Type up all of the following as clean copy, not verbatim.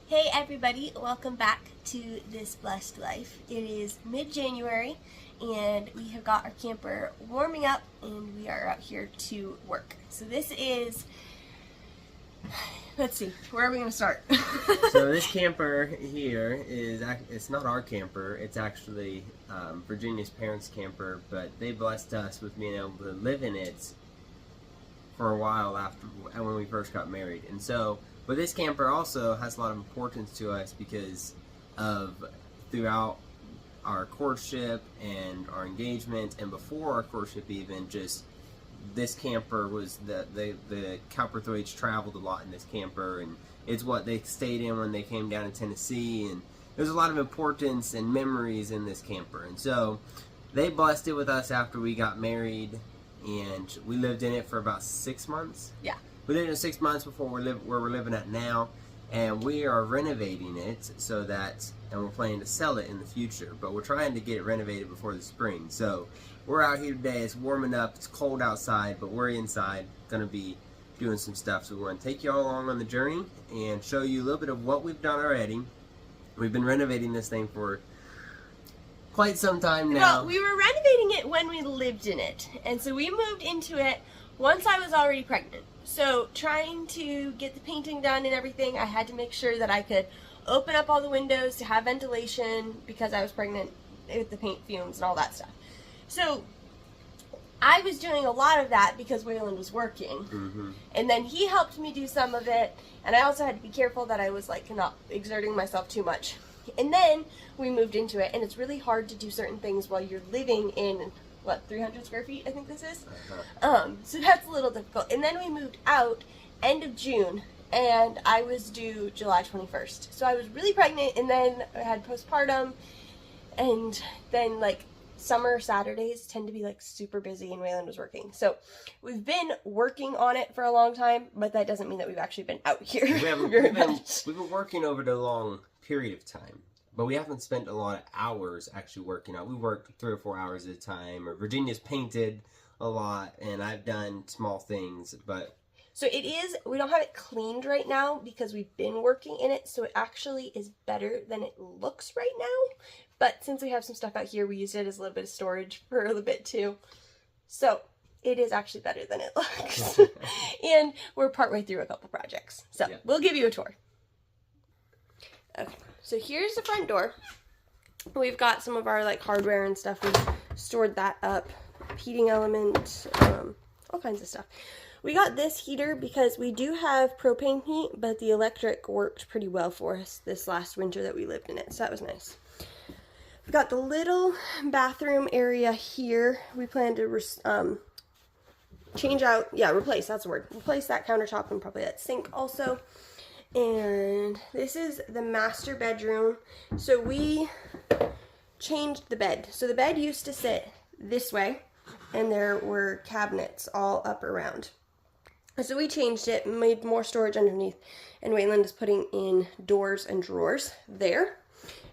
Hey everybody, welcome back to This Blessed Life. It is mid-January and we have got our camper warming up and we are out here to work. So this is, let's see, where are we going to start? So this camper here it's not our camper, it's actually Virginia's parents' camper, but they blessed us with being able to live in it for a while after when we first got married. And so, but this camper also has a lot of importance to us because of throughout our courtship and our engagement and before our courtship even, just this camper was the Cowperthwaite's traveled a lot in this camper, and it's what they stayed in when they came down to Tennessee, and there's a lot of importance and memories in this camper. And so they blessed it with us after we got married, and we lived in it for about 6 months. Yeah. We lived in it 6 months before where we're living at now, and we are renovating it so that, and we're planning to sell it in the future, but we're trying to get it renovated before the spring. So we're out here today, it's warming up, it's cold outside, but we're inside, gonna be doing some stuff. So we want to take you all along on the journey and show you a little bit of what we've done already. We've been renovating this thing for quite some time now. Well, we were renovating it when we lived in it, and so we moved into it once I was already pregnant. So trying to get the painting done and everything, I had to make sure that I could open up all the windows to have ventilation because I was pregnant with the paint fumes and all that stuff. So I was doing a lot of that because Waylon was working. Mm-hmm. And then he helped me do some of it, and I also had to be careful that I was like not exerting myself too much. And then we moved into it, and it's really hard to do certain things while you're living in, what, 300 square feet, I think this is? So that's a little difficult. And then we moved out end of June, and I was due July 21st. So I was really pregnant, and then I had postpartum, and then like summer Saturdays tend to be like super busy, and Waylon was working. So we've been working on it for a long time, but that doesn't mean that we've actually been out here very much. We've been working over the long period of time, but we haven't spent a lot of hours actually working out. We work 3 or 4 hours at a time, or Virginia's painted a lot, and I've done small things, but... So it is, we don't have it cleaned right now because we've been working in it, so it actually is better than it looks right now. But since we have some stuff out here, we used it as a little bit of storage for a little bit too. So it is actually better than it looks. And we're partway through a couple projects. So yeah, we'll give you a tour. Okay, so here's the front door. We've got some of our like hardware and stuff. We've stored that up. Heating element, all kinds of stuff. We got this heater because we do have propane heat, but the electric worked pretty well for us this last winter that we lived in it, so that was nice. We've got the little bathroom area here. We plan to change out, replace, that's the word. Replace that countertop and probably that sink also. And this is the master bedroom. So we changed the bed. So the bed used to sit this way, and there were cabinets all up around. So we changed it, made more storage underneath, and Waylon is putting in doors and drawers there.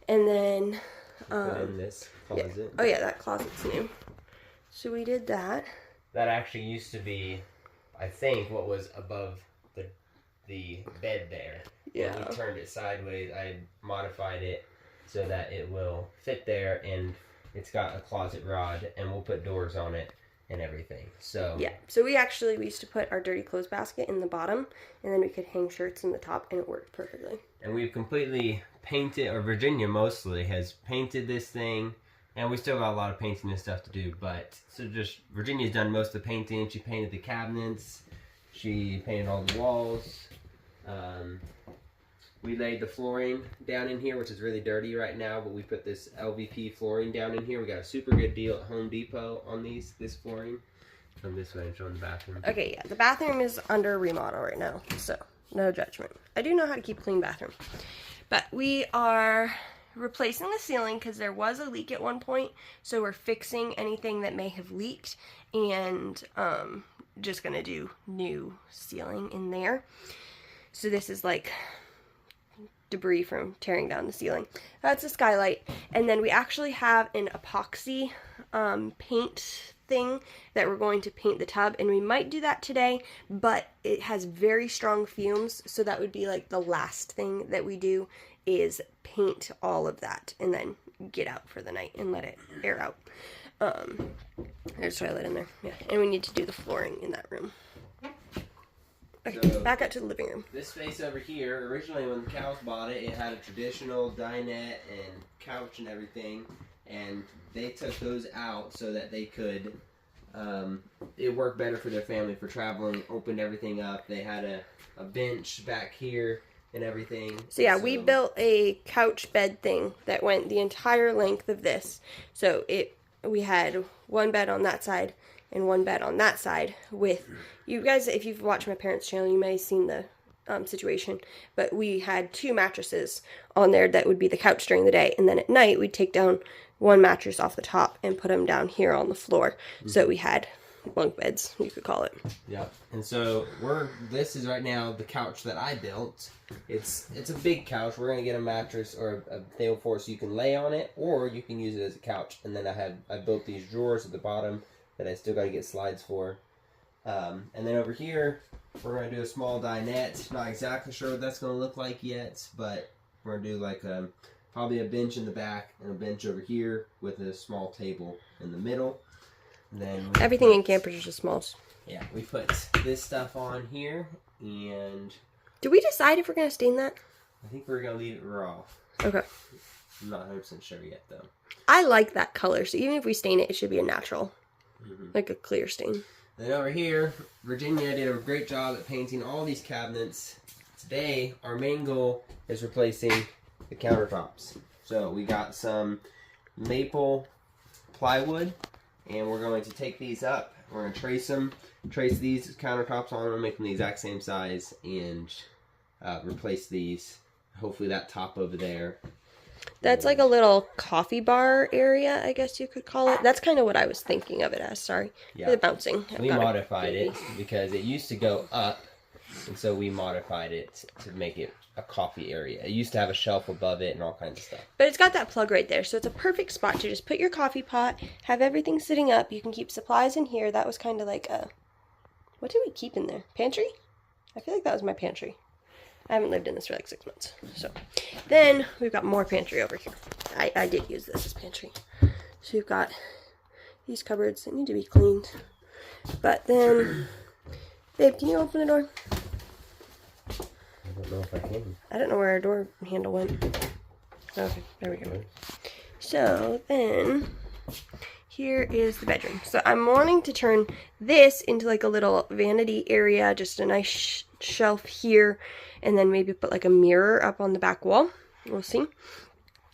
And then put in this closet. Yeah. Oh yeah, that closet's new. So we did that. That actually used to be, I think, what was above the bed there. Yeah. When we turned it sideways, I modified it so that it will fit there, and it's got a closet rod, and we'll put doors on it and everything. So yeah, so we used to put our dirty clothes basket in the bottom, and then we could hang shirts in the top, and it worked perfectly. And we've completely painted, or Virginia mostly has painted this thing, and we still got a lot of painting and stuff to do, but so just Virginia's done most of the painting. She painted the cabinets, she painted all the walls. We laid the flooring down in here, which is really dirty right now, but we put this LVP flooring down in here. We got a super good deal at Home Depot on this flooring. Come this way and show them the bathroom. Okay, yeah, the bathroom is under remodel right now, so no judgment. I do know how to keep a clean bathroom. But we are replacing the ceiling because there was a leak at one point, so we're fixing anything that may have leaked, and just gonna do new ceiling in there. So this is like debris from tearing down the ceiling. That's a skylight. And then we actually have an epoxy paint thing that we're going to paint the tub, and we might do that today, but it has very strong fumes, so that would be like the last thing that we do is paint all of that and then get out for the night and let it air out. There's a toilet in there. Yeah, and we need to do the flooring in that room. Okay, so back out to the living room. This space over here, originally when the cows bought it, it had a traditional dinette and couch and everything, and they took those out so that they could, it worked better for their family for traveling, opened everything up. They had a bench back here and everything. So yeah, we built a couch bed thing that went the entire length of this. So we had one bed on that side and one bed on that side with, you guys, if you've watched my parents' channel, you may have seen the situation, but we had 2 mattresses on there that would be the couch during the day, and then at night we'd take down one mattress off the top and put them down here on the floor. So we had bunk beds, you could call it. Yeah, and so this is right now the couch that I built. It's a big couch. We're gonna get a mattress or a table for it so you can lay on it, or you can use it as a couch. And then I built these drawers at the bottom that I still got to get slides for. And then over here, we're going to do a small dinette. Not exactly sure what that's going to look like yet, but we're going to do like probably a bench in the back and a bench over here with a small table in the middle. And then everything in campers is just smalls. Yeah, we put this stuff on here, and did we decide if we're going to stain that? I think we're going to leave it raw. Okay. I'm not 100% sure yet, though. I like that color, so even if we stain it, it should be a natural. Like a clear stain. Then over here, Virginia did a great job at painting all these cabinets. Today, our main goal is replacing the countertops. So we got some maple plywood, and we're going to take these up. We're going to trace these countertops on them, make them the exact same size, and replace these. Hopefully that top over there. That's like a little coffee bar area, I guess you could call it. That's kind of what I was thinking of it as, sorry. Yeah. The bouncing. We modified it because it used to go up, and so we modified it to make it a coffee area. It used to have a shelf above it and all kinds of stuff. But it's got that plug right there, so it's a perfect spot to just put your coffee pot, have everything sitting up. You can keep supplies in here. That was kind of like a, what did we keep in there? Pantry? I feel like that was my pantry. I haven't lived in this for like 6 months. So then we've got more pantry over here. I did use this as pantry. So we've got these cupboards that need to be cleaned. But then, babe, can you open the door? I don't know if I can. I don't know where our door handle went. Okay, there we go. So then, here is the bedroom. So I'm wanting to turn this into like a little vanity area, just a nice shelf here, and then maybe put like a mirror up on the back wall. We'll see.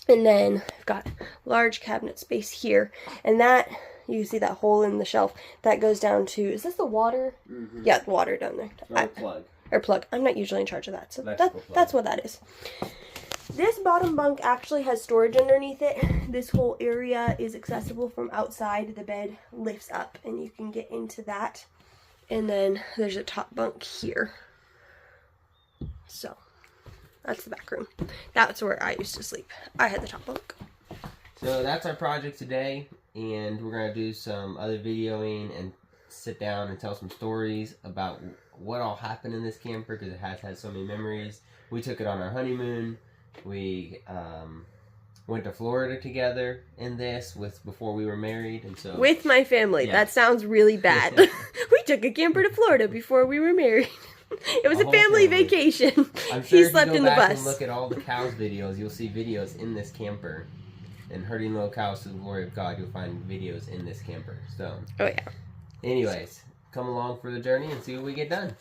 And then I've got large cabinet space here, and that, you can see that hole in the shelf, that goes down to, is this the water? Mm-hmm. Yeah, the water down there. Plug. Or plug. I'm not usually in charge of that, so that's what that is. This bottom bunk actually has storage underneath it. This whole area is accessible from outside. The bed lifts up and you can get into that. And then there's a top bunk here. So that's the back room. That's where I used to sleep. I had the top bunk. So that's our project today, and we're going to do some other videoing and sit down and tell some stories about what all happened in this camper, because it has had so many memories. We took it on our honeymoon. We went to Florida together in this before we were married, and so with my family. Yeah. That sounds really bad. We took a camper to Florida before we were married. It was a family vacation. I'm sure he slept in the bus. And look at all the cows videos. You'll see videos in this camper. And herding little cows to the glory of God. You'll find videos in this camper. So. Oh yeah. Anyways, come along for the journey and see what we get done.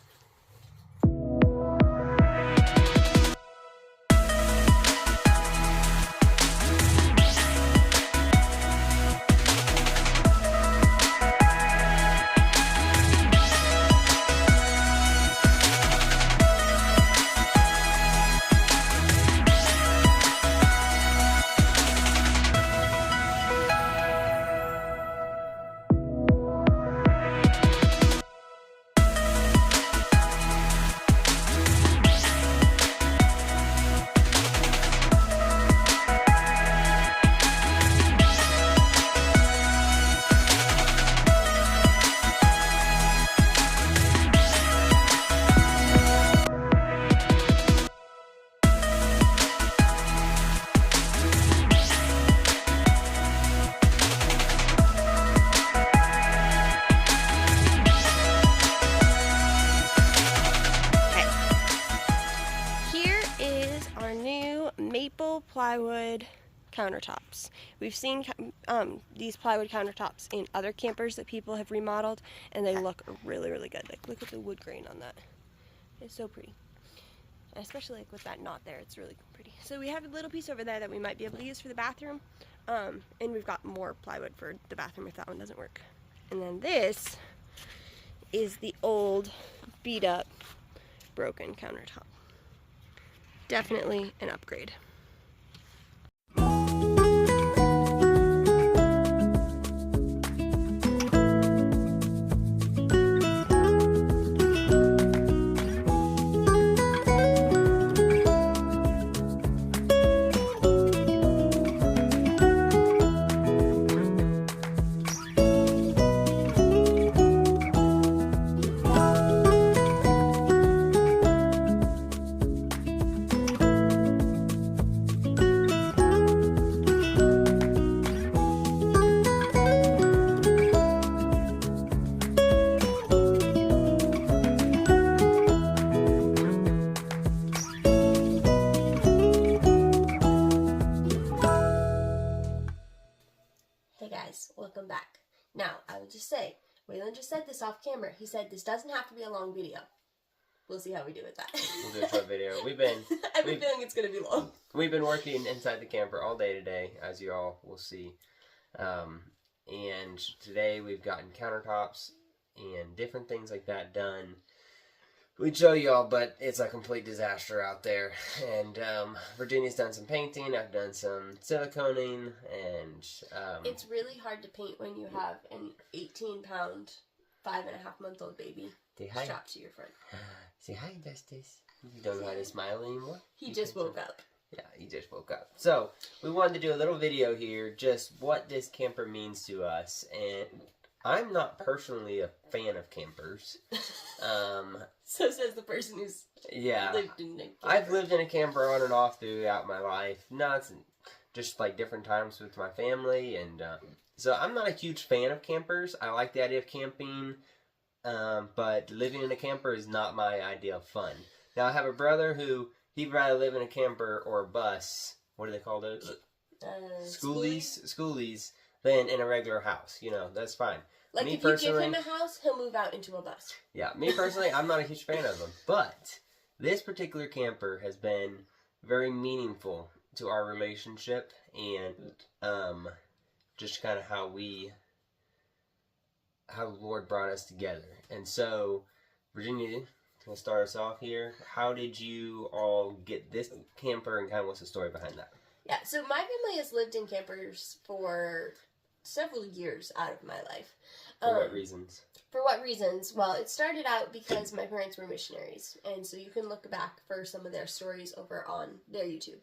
our new maple plywood countertops. We've seen these plywood countertops in other campers that people have remodeled, and they look really, really good. Like, look at the wood grain on that. It's so pretty. And especially like with that knot there, it's really pretty. So we have a little piece over there that we might be able to use for the bathroom, and we've got more plywood for the bathroom if that one doesn't work. And then this is the old, beat up, broken countertop. Definitely an upgrade. Hey guys, welcome back. Now, I would just say, Waylon just said this off camera. He said this doesn't have to be a long video. We'll see how we do with that. We'll do a short video. I have a feeling it's going to be long. We've been working inside the camper all day today, as you all will see. And today we've gotten countertops and different things like that done. We'd show you all, but it's a complete disaster out there. And Virginia's done some painting. I've done some siliconing, and it's really hard to paint when you have an 18-pound, 5.5-month-old baby strapped to your front. Say hi, Justice. You don't know how to smile anymore? He just woke up. Yeah, he just woke up. So, we wanted to do a little video here, just what this camper means to us. And I'm not personally a fan of campers. So says the person who's lived in a camper. I've lived in a camper on and off throughout my life. Not just like different times with my family. And so I'm not a huge fan of campers. I like the idea of camping. But living in a camper is not my idea of fun. Now, I have a brother who, he'd rather live in a camper or a bus. What do they call those? Schoolies. Than in a regular house. You know, that's fine. Like, if you give him a house, he'll move out into a bus. Yeah, me personally, I'm not a huge fan of them. But this particular camper has been very meaningful to our relationship and just kind of how the Lord brought us together. And so, Virginia, to start us off here, how did you all get this camper and kind of what's the story behind that? Yeah, so my family has lived in campers for several years out of my life. For what reasons? For what reasons? Well, it started out because my parents were missionaries, and so you can look back for some of their stories over on their YouTube.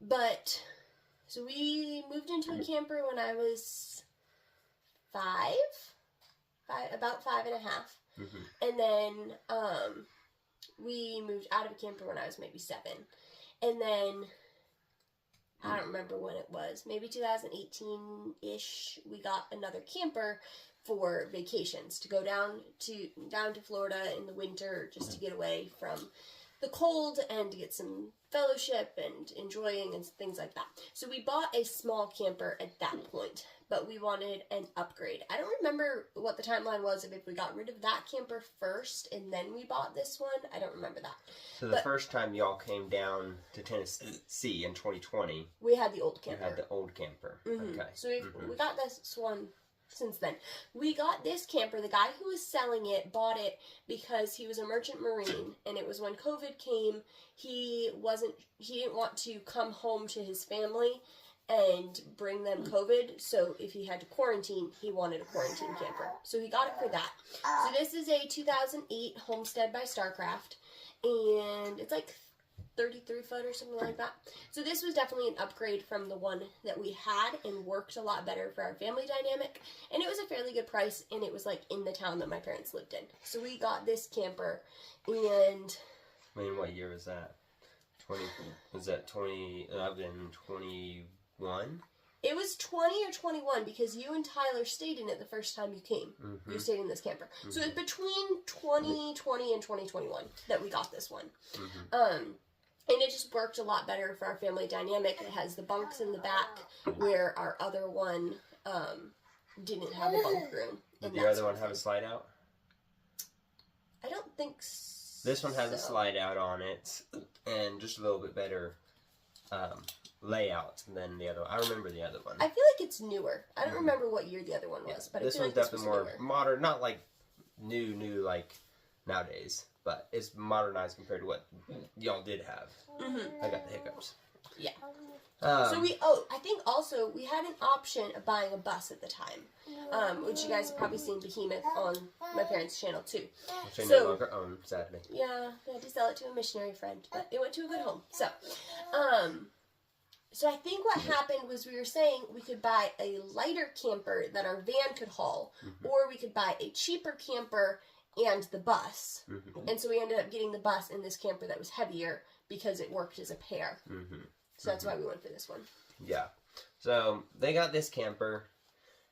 But, so we moved into a camper when I was about 5.5. Mm-hmm. And then we moved out of a camper when I was maybe 7. And then I don't remember when it was. Maybe 2018-ish. We got another camper for vacations to go down to Florida in the winter just to get away from the cold and to get some fellowship and enjoying and things like that. So we bought a small camper at that point, but we wanted an upgrade. I don't remember what the timeline was if we got rid of that camper first and then we bought this one. I don't remember that. So the first time y'all came down to Tennessee in 2020, we had the old camper. You had the old camper. Mm-hmm. Okay. So we got this one since then. We got this camper. The guy who was selling it bought it because he was a merchant marine, and it was when COVID came. He didn't want to come home to his family and bring them COVID, so if he had to quarantine, he wanted a quarantine camper. So he got it for that. So this is a 2008 Homestead by Starcraft, and it's like 33 foot or something like that. So this was definitely an upgrade from the one that we had and worked a lot better for our family dynamic. And it was a fairly good price, and it was like in the town that my parents lived in. So we got this camper, and... I mean, what year was that? 2011, 21? It was 20 or 21 because you and Tyler stayed in it the first time you came. Mm-hmm. You stayed in this camper. Mm-hmm. So it's between 2020 and 2021 that we got this one. Mm-hmm. And it just worked a lot better for our family dynamic. It has the bunks in the back where our other one didn't have a bunk room. Did your other one have a slide out? I don't think so. This one has a slide out on it and just a little bit better layout than the other one. I remember the other one. I feel like it's newer. I don't remember what year the other one was, but this I feel one's like definitely more modern, not like new like nowadays, but it's modernized compared to what y'all did have. I got the hiccups. Yeah. I think also we had an option of buying a bus at the time, which you guys have probably seen Behemoth on my parents' channel too. Which I no longer own, sadly. Yeah, I had to sell it to a missionary friend, but it went to a good home. So I think what happened was we were saying we could buy a lighter camper that our van could haul, or we could buy a cheaper camper and the bus. And so we ended up getting the bus and this camper that was heavier because it worked as a pair. So that's why we went for this one. Yeah. So they got this camper,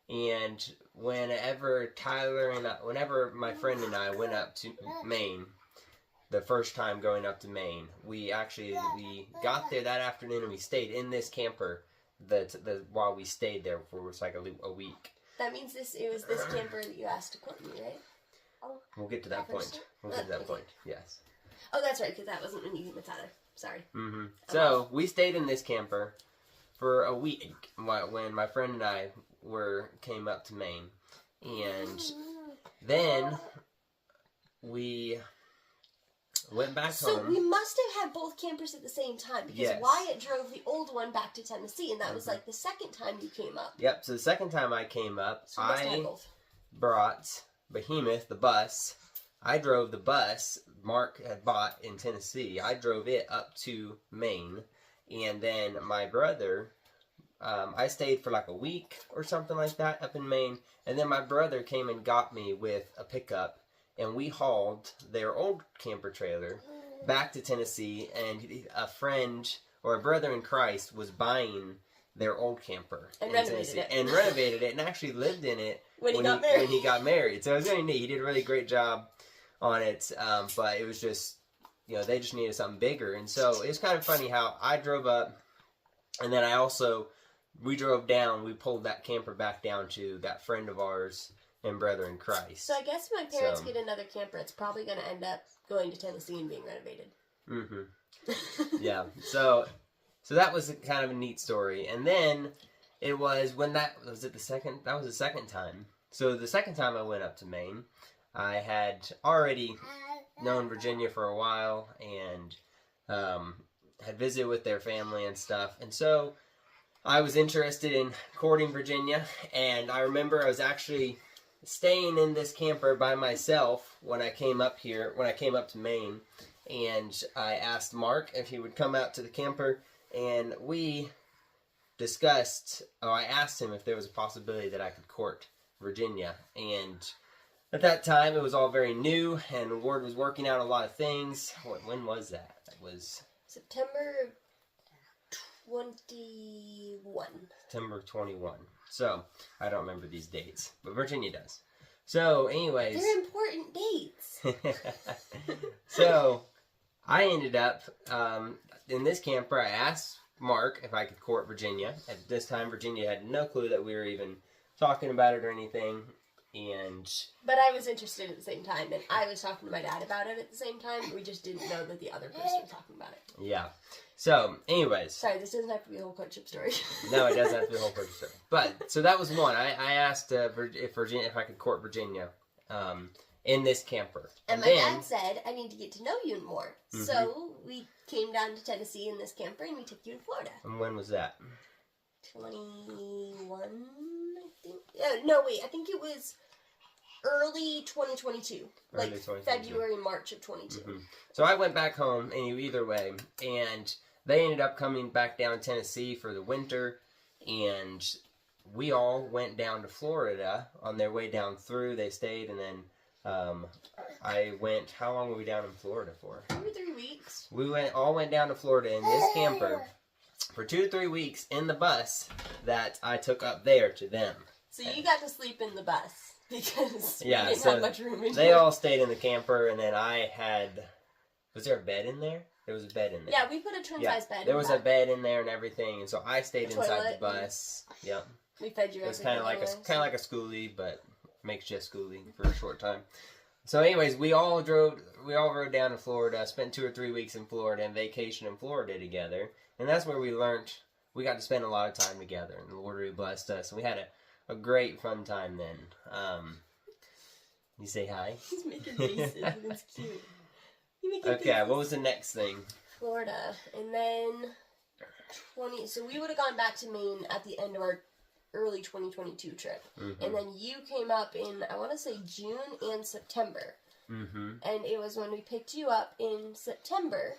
and whenever my friend and I went up to Maine, the first time going up to Maine, we got there that afternoon and we stayed in this camper while we stayed there for like a week. That means it was this camper that you asked to quote me, right? We'll get to that point. Yes. Oh, that's right, because that wasn't when you came with Tyler. Sorry. So we stayed in this camper for a week when my friend and I came up to Maine, and then we went back home. So we must have had both campers at the same time, because Wyatt drove the old one back to Tennessee, and that was like the second time you came up. Yep, so the second time I came up, So I brought Behemoth, the bus. I drove the bus Mark had bought in Tennessee. I drove it up to Maine, and then my brother, I stayed for like a week or something like that up in Maine, and then my brother came and got me with a pickup, and we hauled their old camper trailer back to Tennessee, and a friend or a brother in Christ was buying their old camper and in Tennessee and renovated it and actually lived in it when he got married. So it was really neat. He did a really great job on it, but it was just, they just needed something bigger. And so it was kind of funny how I drove up, and then we drove down, we pulled that camper back down to that friend of ours and brother in Christ. So I guess when my parents get another camper, it's probably going to end up going to Tennessee and being renovated. Yeah. So that was kind of a neat story. And then it was that was the second time. So the second time I went up to Maine, I had already known Virginia for a while and had visited with their family and stuff. And so I was interested in courting Virginia, and I remember I was actually staying in this camper by myself when I came up to Maine, and I asked Mark if he would come out to the camper, and we I asked him if there was a possibility that I could court Virginia, and at that time it was all very new, and Ward was working out a lot of things. When was that? That was September 21. September 21. So, I don't remember these dates, but Virginia does. So, anyways. They're important dates. So, I ended up, in this camper, I asked Mark if I could court Virginia. At this time, Virginia had no clue that we were even talking about it or anything. But I was interested at the same time, and I was talking to my dad about it at the same time. We just didn't know that the other person was talking about it. Yeah. So, anyways. Sorry, this doesn't have to be a whole courtship story. No, it doesn't have to be a whole courtship story. But, so that was one. I asked if I could court Virginia in this camper. And my dad said, I need to get to know you more. So, we came down to Tennessee in this camper, and we took you to Florida. And when was that? 21, I think. No, wait, I think it was early 2022. Like 2022. February, March of 22. So I went back home either way, and they ended up coming back down to Tennessee for the winter, and we all went down to Florida on their way down through. They stayed, and then how long were we down in Florida for? 2 or 3 weeks. We all went down to Florida in this camper for 2 to 3 weeks in the bus that I took up there to them. So you got to sleep in the bus because we didn't have much room in They all stayed in the camper, and then was there a bed in there? There was a bed in there. Yeah, we put a twin size bed. There was a bed in there and everything, and so I stayed inside the bus. Yep. We fed you. It was kind of like a schoolie, but makeshift schoolie for a short time. So, anyways, we all rode down to Florida, spent 2 or 3 weeks in Florida, and vacation in Florida together, and that's where we learned. We got to spend a lot of time together, and the Lord really blessed us, and we had a great fun time then. You say hi? He's making faces. It's cute. Okay, what was the next thing? Florida, and then so we would have gone back to Maine at the end of our early 2022 trip, and then you came up in, I want to say, June and September, and it was when we picked you up in September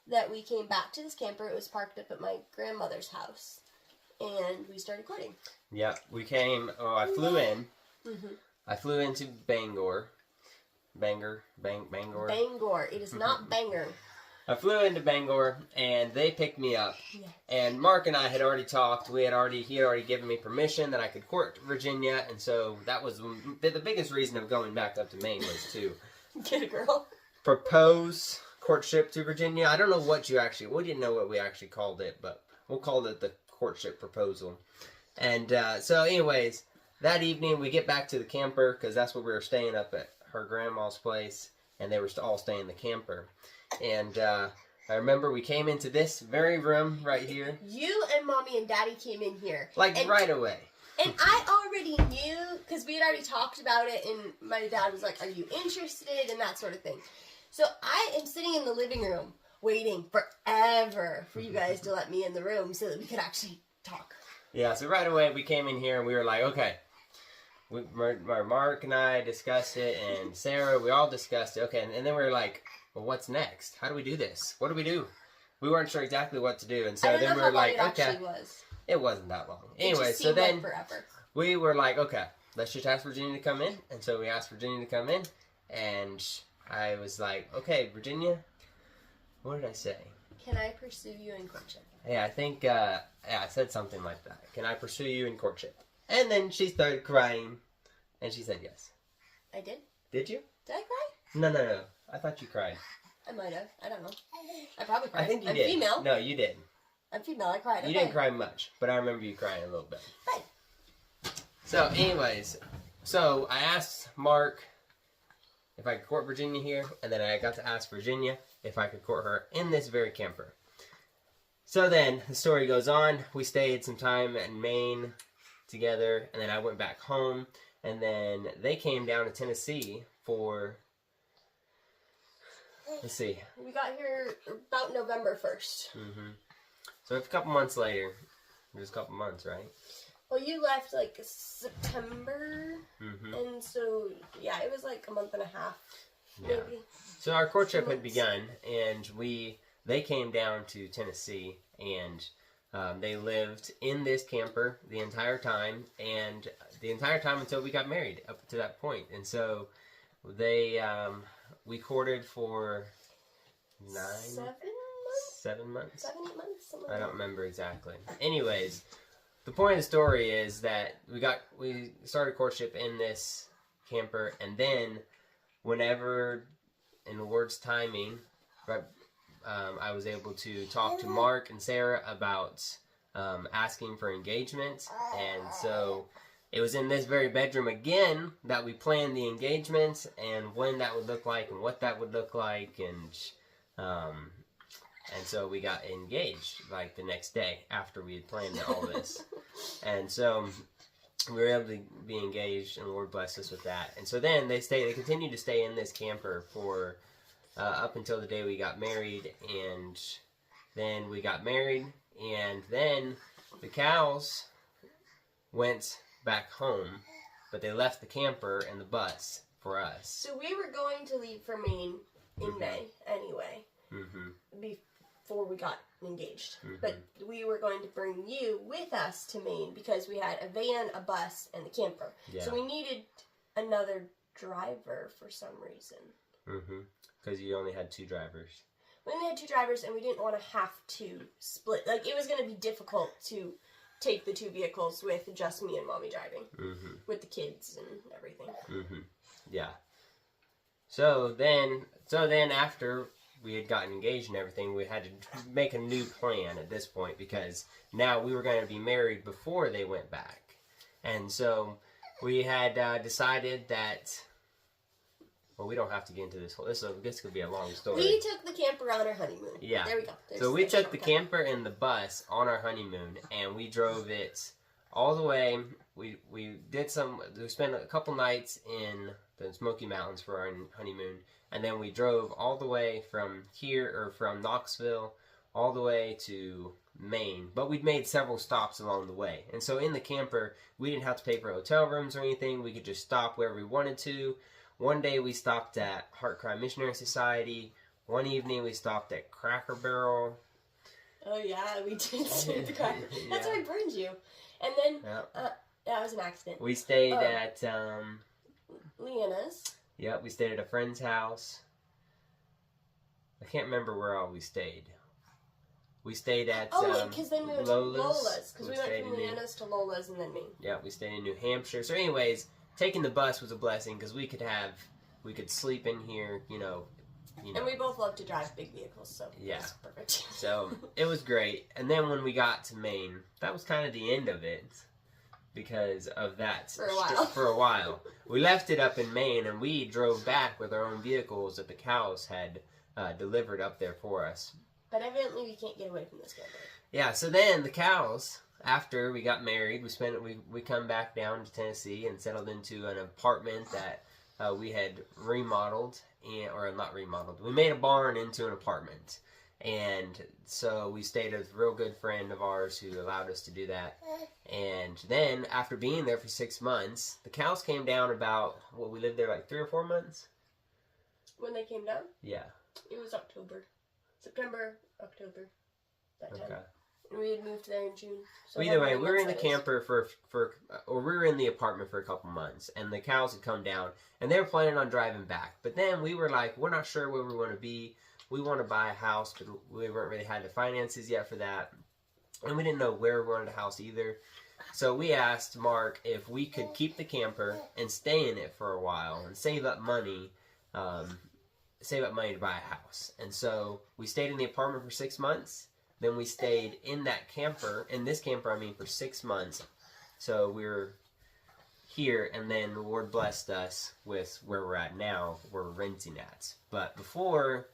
that we came back to this camper. It was parked up at my grandmother's house, and we started recording. Yeah, we came. Oh, I flew in. I flew into Bangor. Bangor. It is not Bangor. I flew into Bangor, and they picked me up. Yes. And Mark and I had already talked. He had already given me permission that I could court Virginia, and so that was the biggest reason of going back up to Maine was to get a girl. Propose courtship to Virginia. I don't know what we didn't know what we actually called it, but we'll call it the courtship proposal. And so, anyways, that evening we get back to the camper because that's where we were staying up at her grandma's place, and they were all staying in the camper. And I remember we came into this very room right here. You and Mommy and Daddy came in here. Right away. And I already knew, because we had already talked about it, and my dad was like, are you interested, and that sort of thing. So I am sitting in the living room waiting forever for you guys to let me in the room so that we could actually talk. Yeah, so right away we came in here and we were like, okay. Mark and I discussed it, and Sarah, we all discussed it. Okay, and then we were like, well, what's next? How do we do this? What do we do? We weren't sure exactly what to do, and so then we were like, okay. It wasn't that long. Anyway, so then we were like, okay, let's just ask Virginia to come in. And so we asked Virginia to come in, and I was like, okay, Virginia, what did I say? Can I pursue you in courtship? Yeah, I think, I said something like that. Can I pursue you in courtship? And then she started crying, and she said yes. I did? Did you? Did I cry? No. I thought you cried. I might have. I don't know. I probably cried. I think you I'm did. Female. No, you didn't. I'm female. I cried. You didn't cry much, but I remember you crying a little bit. Right. So, anyways, I asked Mark if I could court Virginia here, and then I got to ask Virginia if I could court her in this very camper. So then, the story goes on. We stayed some time in Maine together, and then I went back home, and then they came down to Tennessee for, let's see. We got here about November 1st. So a couple months later, it was a couple months, right? Well, you left like September, and so, yeah, it was like a month and a half, maybe. So our courtship had begun, and they came down to Tennessee, and they lived in this camper the entire time, and the entire time until we got married, up to that point. And so we courted for 7 months? 7, 8 months? I don't remember exactly. Anyways, the point of the story is that we started courtship in this camper, and then whenever, in the Lord's timing, I was able to talk to Mark and Sarah about asking for engagement, and so it was in this very bedroom again that we planned the engagement and when that would look like and what that would look like, and so we got engaged like the next day after we had planned all this. And so we were able to be engaged, and the Lord blessed us with that. And so then they continued to stay in this camper for up until the day we got married, and then we got married, and then the cows went back home, but they left the camper and the bus for us. So we were going to leave for Maine in May anyway, before we got engaged. But we were going to bring you with us to Maine because we had a van, a bus, and the camper. Yeah. So we needed another driver for some reason. Because you only had 2 drivers. We only had 2 drivers, and we didn't want to have to split. Like, it was going to be difficult to take the 2 vehicles with just me and Mommy driving. With the kids and everything. Yeah. So then after we had gotten engaged and everything, we had to make a new plan at this point because now we were going to be married before they went back. And so we had decided that, well, we don't have to get into this whole, this could be a long story. We took the camper on our honeymoon. Yeah. There we go. So we took the camper and the bus on our honeymoon, and we drove it all the way. We spent a couple nights in the Smoky Mountains for our honeymoon, and then we drove all the way from here, or from Knoxville, all the way to Maine. But we'd made several stops along the way. And so in the camper, we didn't have to pay for hotel rooms or anything. We could just stop wherever we wanted to. One day we stopped at Heart Cry Missionary Society. One evening we stopped at Cracker Barrel. Oh yeah, we did stay at the Cracker. That's Yeah. where I burned you. And then, that was an accident. We stayed at, Leanna's. yep, we stayed at a friend's house. I can't remember where all we stayed. We stayed at Because then we went to Lola's. Because we went from Leanna's to Lola's and then Maine. Yeah, we stayed in New Hampshire. So anyways, taking the bus was a blessing because we could sleep in here, you know. And we both love to drive big vehicles, so Yeah. it was perfect. So it was great. And then when we got to Maine, that was kind of the end of it because of that. For a while. We left it up in Maine, and we drove back with our own vehicles that the cows had delivered up there for us. But evidently we can't get away from this camper. Yeah, so then the cows, after we got married, we come back down to Tennessee and settled into an apartment that we had remodeled, or not remodeled. We made a barn into an apartment. And so we stayed with a real good friend of ours who allowed us to do that. And then, after being there for 6 months, the cows came down about, we lived there like 3 or 4 months? When they came down? Yeah. It was October. September, October, that time. Okay. And we had moved there in June. So Well, either way, we were in the camper or we were in the apartment for a couple months, and the cows had come down, and they were planning on driving back. But then we were like, we're not sure where we want to be. We want to buy a house, but we weren't really had the finances yet for that, and we didn't know where we wanted a house either. So we asked Mark if we could keep the camper and stay in it for a while and save up money to buy a house. And so we stayed in the apartment for 6 months. Then we stayed in this camper, for 6 months. So we were here, and then the Lord blessed us with where we're at now, we're renting at. But before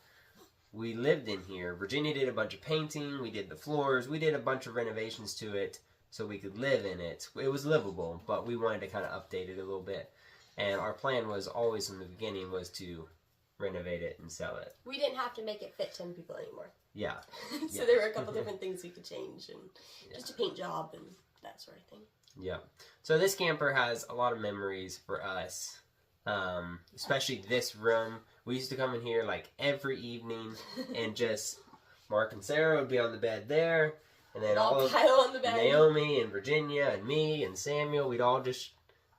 we lived in here, Virginia did a bunch of painting, we did the floors, we did a bunch of renovations to it so we could live in it. It was livable, but we wanted to kind of update it a little bit. And our plan was always in the beginning was to renovate it and sell it. We didn't have to make it fit 10 people anymore. Yeah. So there were a couple different things we could change, and just a paint job and that sort of thing. Yeah. So this camper has a lot of memories for us, especially this room. We used to come in here like every evening, and just Mark and Sarah would be on the bed there, and then all pile on the bed. Naomi and Virginia and me and Samuel, we'd all just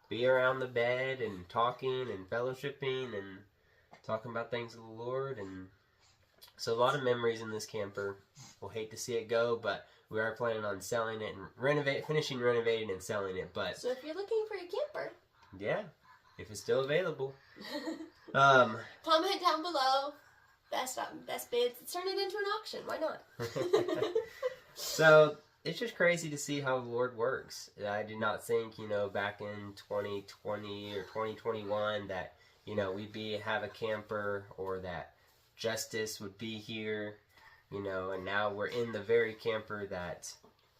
be around the bed and talking and fellowshipping and talking about things of the Lord. And so a lot of memories in this camper. We'll hate to see it go, but we are planning on selling it and finishing renovating and selling it. But so if you're looking for a camper, yeah, if it's still available, comment down below. Best bids. Let's turn it into an auction. Why not? So it's just crazy to see how the Lord works. I did not think, back in 2020 or 2021 that we'd have a camper, or that Justice would be here, and now we're in the very camper that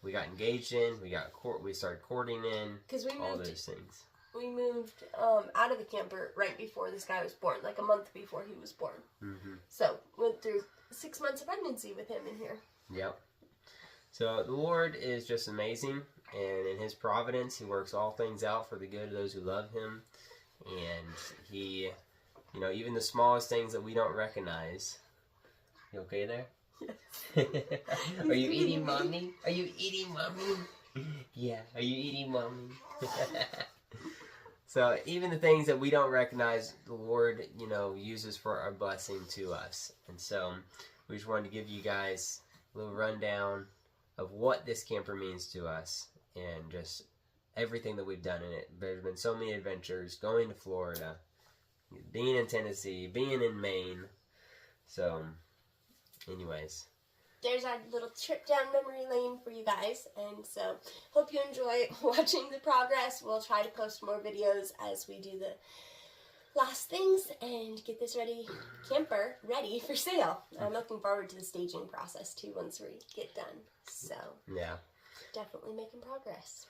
we got engaged in, we started courting in, all those things. We moved out of the camper right before this guy was born, like a month before he was born. Mm-hmm. So went through 6 months of pregnancy with him in here. Yep. So the Lord is just amazing, and in His providence, He works all things out for the good of those who love Him, and He, even the smallest things that we don't recognize. You okay there? Yes. Are you eating, Mommy? Are you eating, Mommy? Yeah. Are you eating, Mommy? So even the things that we don't recognize, the Lord, uses for our blessing to us. And so we just wanted to give you guys a little rundown of what this camper means to us, and just everything that we've done in it. There's been so many adventures, going to Florida, being in Tennessee, being in Maine. So anyways. There's our little trip down memory lane for you guys, and so hope you enjoy watching the progress. We'll try to post more videos as we do the last things and get this camper ready for sale. I'm looking forward to the staging process too once we get done. So yeah, definitely making progress.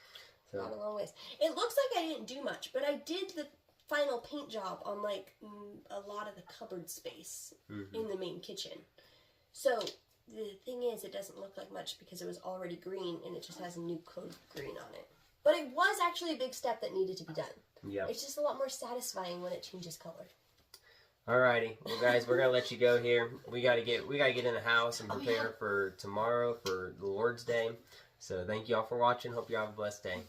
So, Got a long ways. It looks like I didn't do much, but I did the final paint job on like a lot of the cupboard space in the main kitchen. So the thing is, it doesn't look like much because it was already green and it just has a new coat of green on it. But it was actually a big step that needed to be done. yeah. It's just a lot more satisfying when it changes color. Alrighty, well guys, we're gonna let you go here. We gotta get in the house and prepare for tomorrow for the Lord's Day. So thank you all for watching. Hope you all have a blessed day.